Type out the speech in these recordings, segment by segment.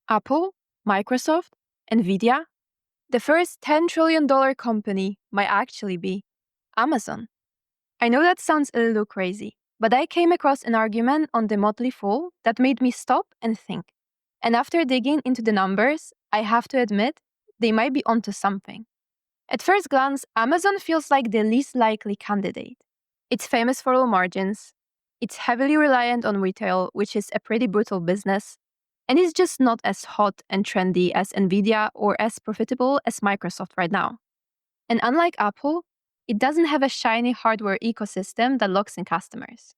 Apple, Microsoft, Nvidia. The first $10 trillion company might actually be Amazon. I know that sounds a little crazy, but I came across an argument on the Motley Fool that made me stop and think. And after digging into the numbers, I have to admit, they might be onto something. At first glance, Amazon feels like the least likely candidate. It's famous for low margins, it's heavily reliant on retail, which is a pretty brutal business, and it's just not as hot and trendy as Nvidia or as profitable as Microsoft right now. And unlike Apple, it doesn't have a shiny hardware ecosystem that locks in customers.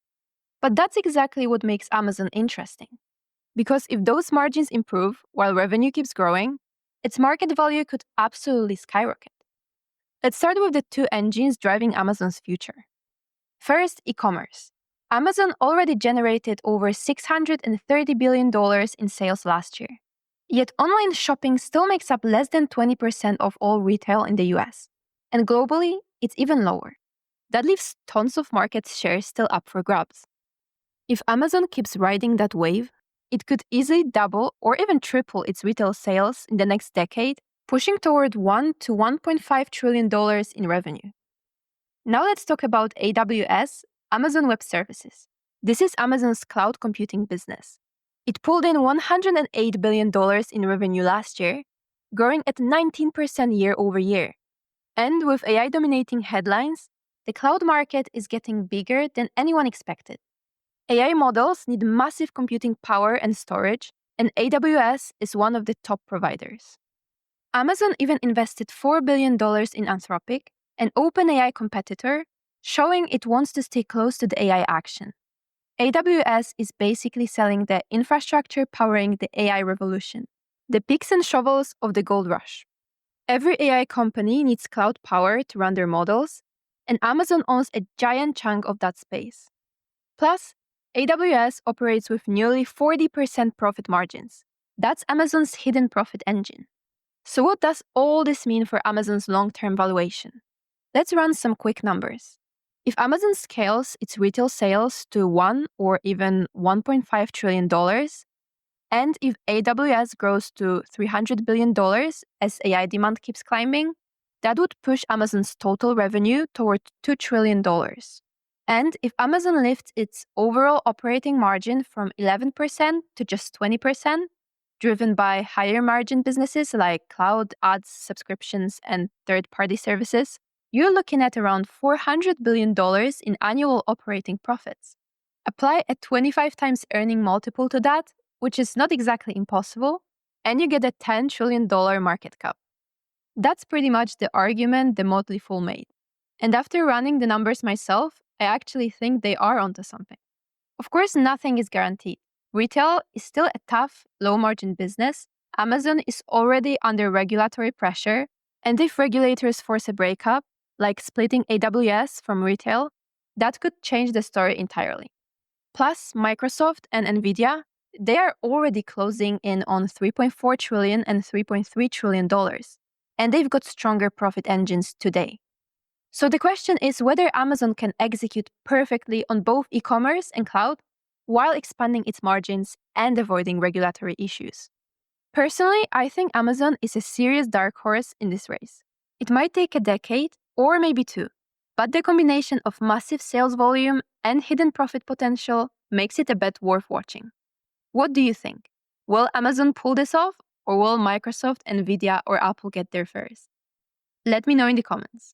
But that's exactly what makes Amazon interesting. Because if those margins improve while revenue keeps growing, its market value could absolutely skyrocket. Let's start with the two engines driving Amazon's future. First, e-commerce. Amazon already generated over $630 billion in sales last year. Yet online shopping still makes up less than 20% of all retail in the US. And globally, it's even lower. That leaves tons of market share still up for grabs. If Amazon keeps riding that wave, it could easily double or even triple its retail sales in the next decade, pushing toward $1 to $1.5 trillion in revenue. Now let's talk about AWS, Amazon Web Services. This is Amazon's cloud computing business. It pulled in $108 billion in revenue last year, growing at 19% year over year. And with AI dominating headlines, the cloud market is getting bigger than anyone expected. AI models need massive computing power and storage, and AWS is one of the top providers. Amazon even invested $4 billion in Anthropic, an OpenAI competitor, showing it wants to stay close to the AI action. AWS is basically selling the infrastructure powering the AI revolution, the picks and shovels of the gold rush. Every AI company needs cloud power to run their models, and Amazon owns a giant chunk of that space. Plus, AWS operates with nearly 40% profit margins. That's Amazon's hidden profit engine. So what does all this mean for Amazon's long-term valuation? Let's run some quick numbers. If Amazon scales its retail sales to $1 or even $1.5 trillion, and if AWS grows to $300 billion as AI demand keeps climbing, that would push Amazon's total revenue toward $2 trillion. And if Amazon lifts its overall operating margin from 11% to just 20%, driven by higher margin businesses like cloud, ads, subscriptions, and third-party services, you're looking at around $400 billion in annual operating profits. Apply a 25 times earning multiple to that, which is not exactly impossible, and you get a $10 trillion market cap. That's pretty much the argument the Motley Fool made. And after running the numbers myself, I actually think they are onto something. Of course, nothing is guaranteed. Retail is still a tough, low-margin business. Amazon is already under regulatory pressure, and if regulators force a breakup, like splitting AWS from retail, that could change the story entirely. Plus, Microsoft and Nvidia, they are already closing in on $3.4 trillion and $3.3 trillion, and they've got stronger profit engines today. So the question is whether Amazon can execute perfectly on both e-commerce and cloud while expanding its margins and avoiding regulatory issues. Personally, I think Amazon is a serious dark horse in this race. It might take a decade or maybe two, but the combination of massive sales volume and hidden profit potential makes it a bet worth watching. What do you think? Will Amazon pull this off, or will Microsoft, Nvidia, or Apple get there first? Let me know in the comments.